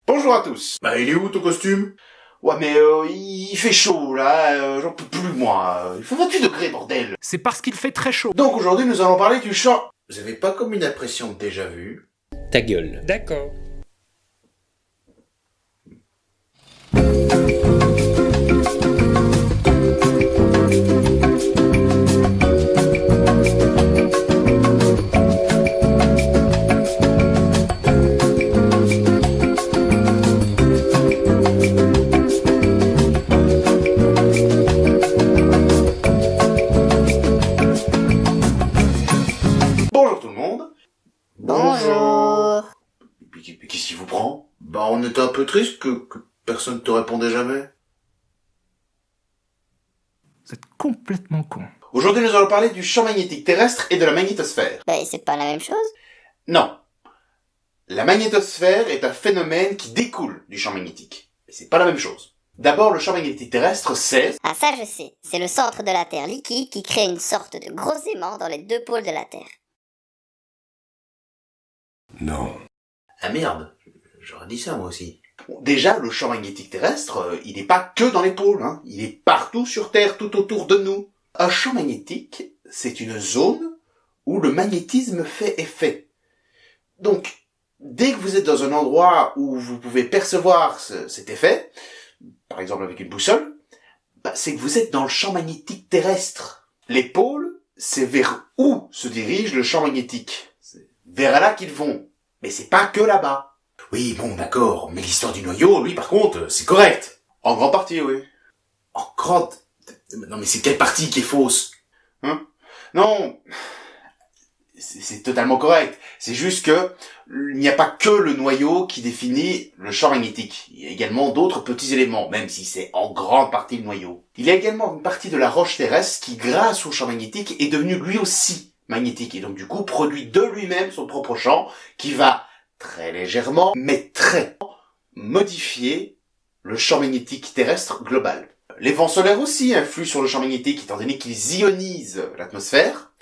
Bonjour à tous. Bah, il est où ton costume? Ouais mais il fait chaud là, j'en peux plus moi. Il fait 28 degrés bordel. C'est parce qu'il fait très chaud. Donc aujourd'hui nous allons parler du champ... Vous avez pas comme une impression de déjà vu? Ta gueule. D'accord. Bonjour tout le monde. Bonjour. Mais qu'est-ce qui vous prend? Bah, on était un peu triste que personne te répondait jamais. Vous êtes complètement con. Aujourd'hui nous allons parler du champ magnétique terrestre et de la magnétosphère. Bah, c'est pas la même chose. Non. La magnétosphère est un phénomène qui découle du champ magnétique. Mais c'est pas la même chose. D'abord, le champ magnétique terrestre, c'est... Ah, ça, je sais. C'est le centre de la Terre liquide qui crée une sorte de gros aimant dans les deux pôles de la Terre. Non. Ah merde, j'aurais dit ça moi aussi. Bon, déjà, le champ magnétique terrestre, il n'est pas que dans les pôles, hein. Il est partout sur Terre, tout autour de nous. Un champ magnétique, c'est une zone où le magnétisme fait effet. Donc, dès que vous êtes dans un endroit où vous pouvez percevoir cet effet, par exemple avec une boussole, bah, c'est que vous êtes dans le champ magnétique terrestre. Les pôles, c'est vers où se dirige le champ magnétique. C'est vers là qu'ils vont. Mais c'est pas que là-bas. Oui, bon, d'accord, mais l'histoire du noyau, lui, par contre, c'est correct. En grande partie, oui. En grande... Non, mais c'est quelle partie qui est fausse? Non, c'est totalement correct. C'est juste que il n'y a pas que le noyau qui définit le champ magnétique. Il y a également d'autres petits éléments, même si c'est en grande partie le noyau. Il y a également une partie de la roche terrestre qui, grâce au champ magnétique, est devenue lui aussi magnétique. Et donc du coup, produit de lui-même son propre champ qui va très légèrement, mais très modifier le champ magnétique terrestre global. Les vents solaires aussi influent sur le champ magnétique étant donné qu'ils ionisent l'atmosphère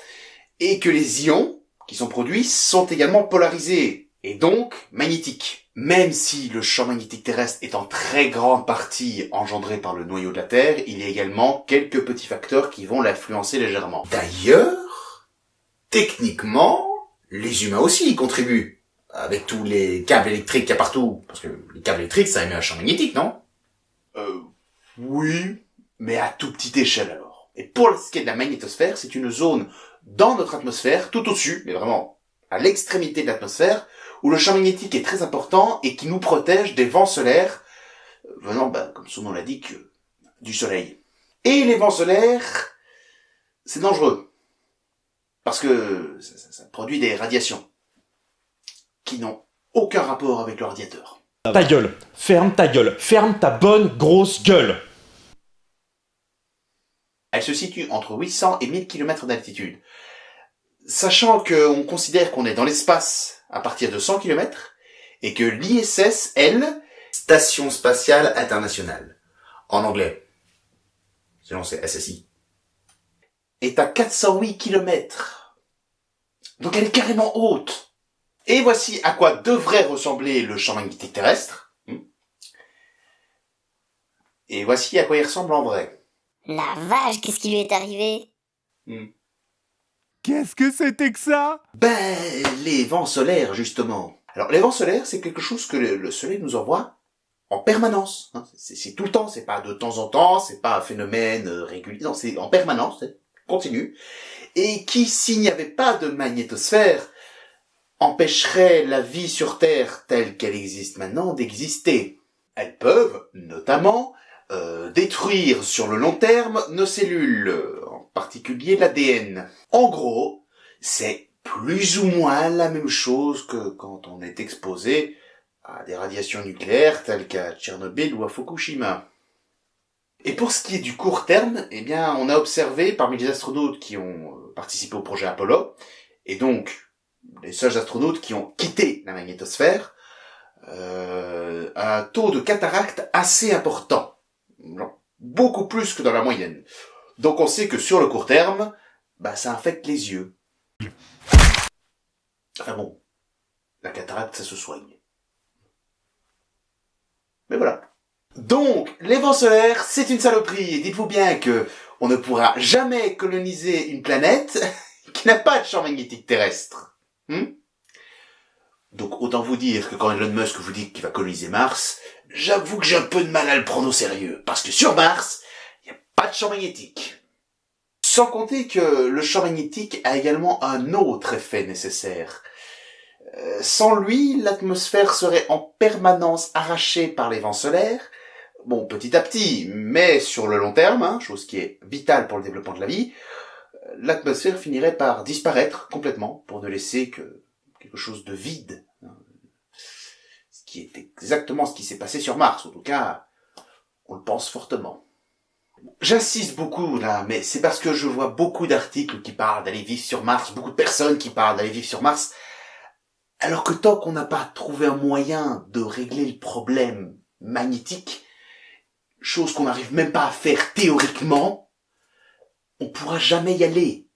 et que les ions qui sont produits sont également polarisés et donc magnétiques. Même si le champ magnétique terrestre est en très grande partie engendré par le noyau de la Terre, il y a également quelques petits facteurs qui vont l'influencer légèrement. D'ailleurs, techniquement, les humains aussi y contribuent. Avec tous les câbles électriques qu'il y a partout. Parce que les câbles électriques, ça émet un champ magnétique, non? Oui, mais à toute petite échelle alors. Et pour ce qui est de la magnétosphère, c'est une zone dans notre atmosphère, tout au-dessus, mais vraiment à l'extrémité de l'atmosphère, où le champ magnétique est très important et qui nous protège des vents solaires venant, comme son nom l'indique, du soleil. Et les vents solaires, c'est dangereux. Parce que ça produit des radiations qui n'ont aucun rapport avec le radiateur. Ta gueule, ferme ta bonne grosse gueule. Elle se situe entre 800 et 1000 km d'altitude. Sachant qu'on considère qu'on est dans l'espace à partir de 100 km, et que l'ISS, elle, Station Spatiale Internationale. En anglais. Sinon c'est SSI. est à 408 km. Donc elle est carrément haute. Et voici à quoi devrait ressembler le champ magnétique terrestre. Et voici à quoi il ressemble en vrai. La vache, qu'est-ce qui lui est arrivé? Qu'est-ce que c'était que ça? Les vents solaires, justement. Alors, les vents solaires, c'est quelque chose que le soleil nous envoie en permanence. Hein. C'est tout le temps, c'est pas de temps en temps, c'est pas un phénomène régulier, non, c'est en permanence, c'est continu. Et qui, s'il n'y avait pas de magnétosphère, empêcherait la vie sur Terre telle qu'elle existe maintenant d'exister. Elles peuvent, notamment, détruire sur le long terme nos cellules, en particulier l'ADN. En gros, c'est plus ou moins la même chose que quand on est exposé à des radiations nucléaires telles qu'à Tchernobyl ou à Fukushima. Et pour ce qui est du court terme, eh bien, on a observé parmi les astronautes qui ont participé au projet Apollo, et donc les seuls astronautes qui ont quitté la magnétosphère, un taux de cataracte assez important. Beaucoup plus que dans la moyenne. Donc on sait que sur le court terme, ça infecte les yeux. Enfin bon, la cataracte, ça se soigne. Mais voilà. Donc, les vents solaires, c'est une saloperie. Et dites-vous bien que on ne pourra jamais coloniser une planète qui n'a pas de champ magnétique terrestre. Donc, autant vous dire que quand Elon Musk vous dit qu'il va coloniser Mars, j'avoue que j'ai un peu de mal à le prendre au sérieux. Parce que sur Mars, il n'y a pas de champ magnétique. Sans compter que le champ magnétique a également un autre effet nécessaire. Sans lui, l'atmosphère serait en permanence arrachée par les vents solaires. Bon, petit à petit, mais sur le long terme, chose qui est vitale pour le développement de la vie, l'atmosphère finirait par disparaître complètement pour ne laisser que quelque chose de vide. Ce qui est exactement ce qui s'est passé sur Mars. En tout cas, on le pense fortement. J'insiste beaucoup là, mais c'est parce que je vois beaucoup d'articles qui parlent d'aller vivre sur Mars, beaucoup de personnes qui parlent d'aller vivre sur Mars, alors que tant qu'on n'a pas trouvé un moyen de régler le problème magnétique, chose qu'on n'arrive même pas à faire théoriquement, on pourra jamais y aller.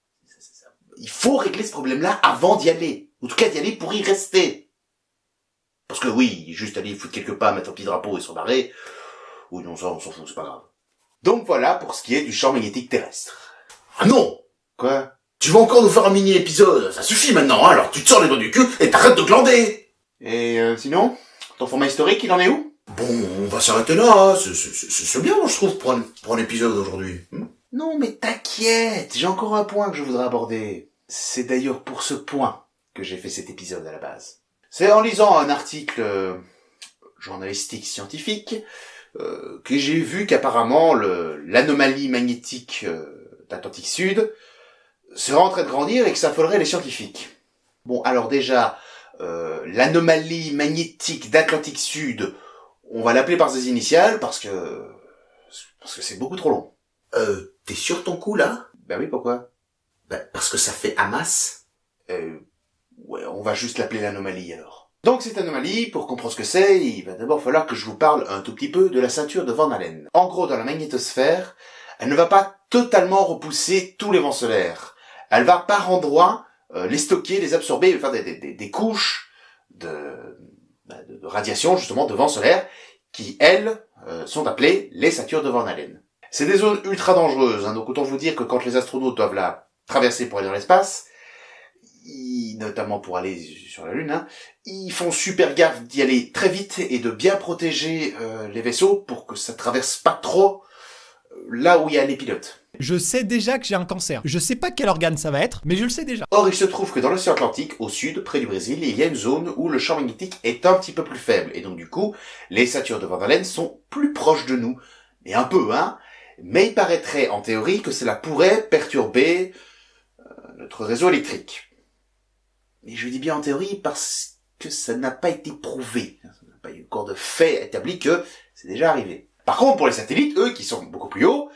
Il faut régler ce problème-là avant d'y aller. En tout cas, d'y aller pour y rester. Parce que oui, juste aller foutre quelque part, mettre un petit drapeau et s'en barrer, oui, non, ça, on s'en fout, c'est pas grave. Donc voilà pour ce qui est du champ magnétique terrestre. Ah non! Quoi? Tu vas encore nous faire un mini-épisode, ça suffit maintenant, hein, alors tu te sors les doigts du cul et t'arrêtes de glander! Et sinon, ton format historique, il en est où? Bon, on va s'arrêter là, c'est bien, je trouve, pour un épisode aujourd'hui. Non, mais t'inquiète, j'ai encore un point que je voudrais aborder. C'est d'ailleurs pour ce point que j'ai fait cet épisode à la base. C'est en lisant un article journalistique scientifique que j'ai vu qu'apparemment l'anomalie magnétique d'Atlantique Sud serait en train de grandir et que ça affolerait les scientifiques. Bon, alors déjà, l'anomalie magnétique d'Atlantique Sud, on va l'appeler par ses initiales parce que c'est beaucoup trop long. T'es sûr ton coup, là? Ben oui, pourquoi? Parce que ça fait Hamas. Ouais, on va juste l'appeler l'anomalie alors. Donc cette anomalie, pour comprendre ce que c'est, il va d'abord falloir que je vous parle un tout petit peu de la ceinture de Van Allen. En gros, dans la magnétosphère, elle ne va pas totalement repousser tous les vents solaires. Elle va par endroits les stocker, les absorber, faire des couches de radiation, justement, de vents solaires, qui, elles, sont appelées les ceintures de Van Allen. C'est des zones ultra dangereuses, donc autant vous dire que quand les astronautes doivent la traverser pour aller dans l'espace, notamment pour aller sur la Lune, ils font super gaffe d'y aller très vite et de bien protéger les vaisseaux pour que ça traverse pas trop là où il y a les pilotes. Je sais déjà que j'ai un cancer. Je sais pas quel organe ça va être, mais je le sais déjà. Or, il se trouve que dans l'océan Atlantique, au sud, près du Brésil, il y a une zone où le champ magnétique est un petit peu plus faible. Et donc, du coup, les ceintures de Van Allen sont plus proches de nous. Et un peu, mais il paraîtrait, en théorie, que cela pourrait perturber notre réseau électrique. Et je dis bien en théorie parce que ça n'a pas été prouvé. Ça n'a pas eu encore de fait établi que c'est déjà arrivé. Par contre, pour les satellites, eux, qui sont beaucoup plus hauts,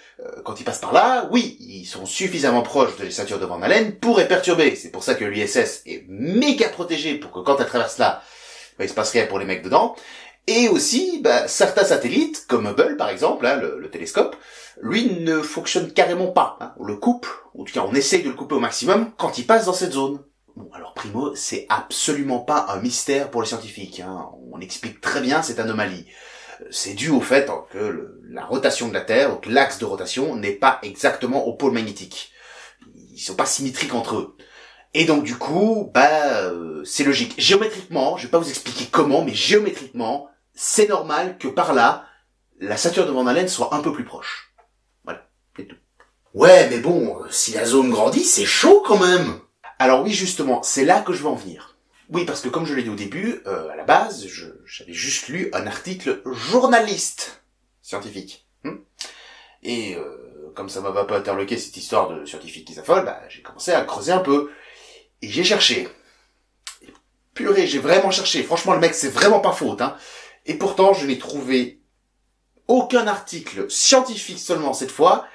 quand ils passent par là, oui, ils sont suffisamment proches de les ceintures de Van Allen pour les perturber. C'est pour ça que l'ISS est méga protégé pour que quand elle traverse là, il se passe rien pour les mecs dedans. Et aussi, certains satellites, comme Hubble par exemple, le télescope, lui ne fonctionne carrément pas. On le coupe, ou en tout cas on essaye de le couper au maximum quand il passe dans cette zone. Bon, alors primo, c'est absolument pas un mystère pour les scientifiques. On explique très bien cette anomalie. C'est dû au fait que la rotation de la Terre, donc l'axe de rotation, n'est pas exactement au pôle magnétique. Ils sont pas symétriques entre eux. Et donc du coup, c'est logique. Géométriquement, je vais pas vous expliquer comment, mais géométriquement, c'est normal que par là, la ceinture de Van Allen soit un peu plus proche. Voilà, c'est tout. Ouais, mais bon, si la zone grandit, c'est chaud quand même. Alors oui, justement, c'est là que je veux en venir. Oui, parce que comme je l'ai dit au début, à la base, j'avais juste lu un article journaliste scientifique. Et comme ça m'avait pas interloqué cette histoire de scientifique qui s'affole, j'ai commencé à creuser un peu. Et j'ai cherché. Et purée, j'ai vraiment cherché. Franchement, le mec, c'est vraiment pas faute. Et pourtant, je n'ai trouvé aucun article scientifique seulement cette fois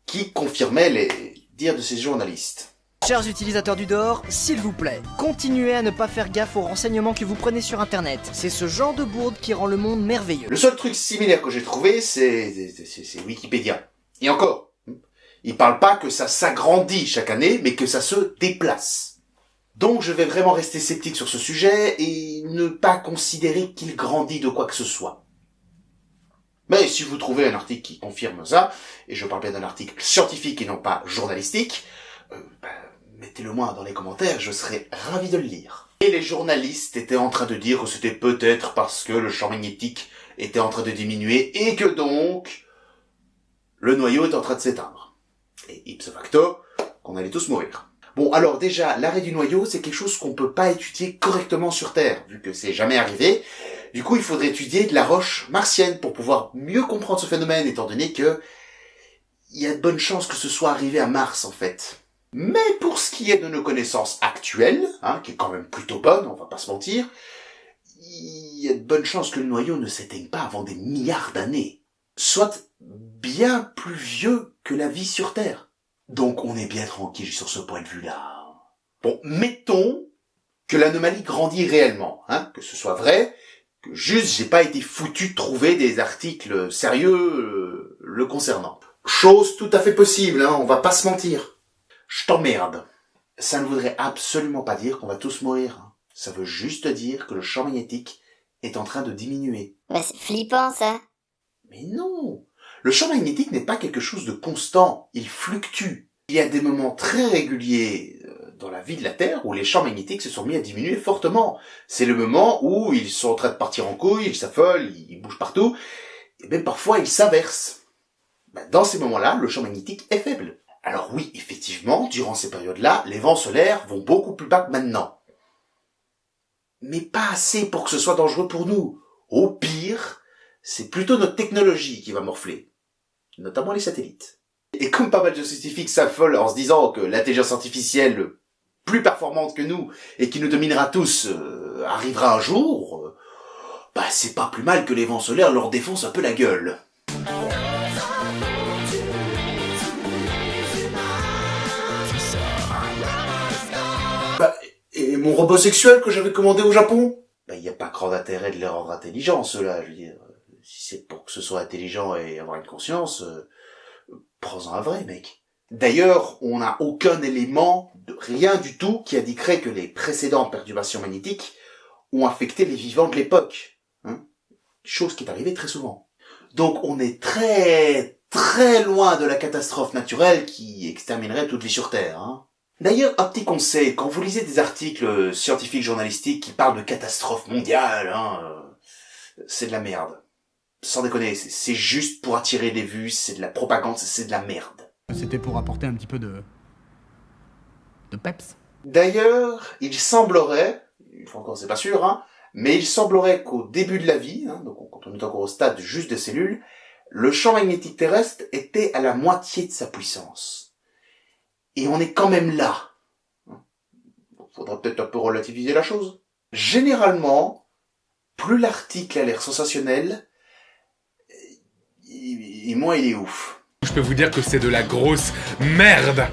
qui confirmait les dires de ces journalistes. Chers utilisateurs du Dehors, s'il vous plaît, continuez à ne pas faire gaffe aux renseignements que vous prenez sur internet. C'est ce genre de bourde qui rend le monde merveilleux. Le seul truc similaire que j'ai trouvé, c'est Wikipédia. Et encore, il parle pas que ça s'agrandit chaque année, mais que ça se déplace. Donc je vais vraiment rester sceptique sur ce sujet et ne pas considérer qu'il grandit de quoi que ce soit. Mais si vous trouvez un article qui confirme ça, et je parle bien d'un article scientifique et non pas journalistique, mettez-le moi dans les commentaires, je serai ravi de le lire. Et les journalistes étaient en train de dire que c'était peut-être parce que le champ magnétique était en train de diminuer et que donc le noyau est en train de s'éteindre. Et ipso facto, qu'on allait tous mourir. Bon, alors déjà, l'arrêt du noyau, c'est quelque chose qu'on peut pas étudier correctement sur Terre, vu que c'est jamais arrivé. Du coup, il faudrait étudier de la roche martienne pour pouvoir mieux comprendre ce phénomène, étant donné que il y a de bonnes chances que ce soit arrivé à Mars, en fait. Mais pour ce qui est de nos connaissances actuelles, qui est quand même plutôt bonne, on va pas se mentir, il y a de bonnes chances que le noyau ne s'éteigne pas avant des milliards d'années. Soit bien plus vieux que la vie sur Terre. Donc on est bien tranquille sur ce point de vue-là. Bon, mettons que l'anomalie grandit réellement, que ce soit vrai, que juste j'ai pas été foutu de trouver des articles sérieux le concernant. Chose tout à fait possible, on va pas se mentir. Je t'emmerde. Ça ne voudrait absolument pas dire qu'on va tous mourir. Ça veut juste dire que le champ magnétique est en train de diminuer. Mais c'est flippant, ça. Mais non! Le champ magnétique n'est pas quelque chose de constant, il fluctue. Il y a des moments très réguliers dans la vie de la Terre où les champs magnétiques se sont mis à diminuer fortement. C'est le moment où ils sont en train de partir en couille, ils s'affolent, ils bougent partout, et même parfois ils s'inversent. Dans ces moments-là, le champ magnétique est faible. Alors oui, effectivement, durant ces périodes-là, les vents solaires vont beaucoup plus bas que maintenant. Mais pas assez pour que ce soit dangereux pour nous. Au pire, c'est plutôt notre technologie qui va morfler. Notamment les satellites. Et comme pas mal de scientifiques s'affolent en se disant que l'intelligence artificielle plus performante que nous et qui nous dominera tous arrivera un jour, c'est pas plus mal que les vents solaires leur défoncent un peu la gueule. Et mon robot sexuel que j'avais commandé au Japon? Y a pas grand intérêt de les rendre intelligents, ceux-là, je veux dire. Si c'est pour que ce soit intelligent et avoir une conscience, prends-en un vrai, mec. D'ailleurs, on n'a aucun élément, rien du tout, qui indiquerait que les précédentes perturbations magnétiques ont affecté les vivants de l'époque. Chose qui est arrivée très souvent. Donc on est très, très loin de la catastrophe naturelle qui exterminerait toute vie sur Terre. D'ailleurs, un petit conseil, quand vous lisez des articles scientifiques journalistiques qui parlent de catastrophe mondiale, c'est de la merde. Sans déconner, c'est juste pour attirer les vues, c'est de la propagande, c'est de la merde. C'était pour apporter un petit peu de peps. D'ailleurs, il semblerait, une fois encore c'est pas sûr, mais il semblerait qu'au début de la vie, donc quand on est encore au stade juste des cellules, le champ magnétique terrestre était à la moitié de sa puissance. Et on est quand même là. Faudra peut-être un peu relativiser la chose. Généralement, plus l'article a l'air sensationnel, et moins il est ouf. Je peux vous dire que c'est de la grosse merde.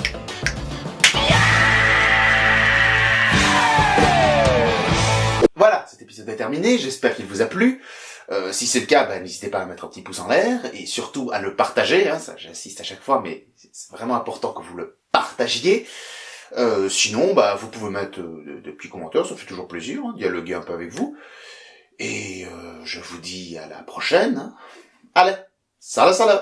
Voilà, cet épisode est terminé, j'espère qu'il vous a plu. Si c'est le cas, n'hésitez pas à mettre un petit pouce en l'air, et surtout à le partager, ça j'insiste à chaque fois, mais c'est vraiment important que vous le partagiez. Sinon, vous pouvez mettre des petits commentaires, ça fait toujours plaisir, dialoguer un peu avec vous. Et je vous dis à la prochaine. Allez, salut salut.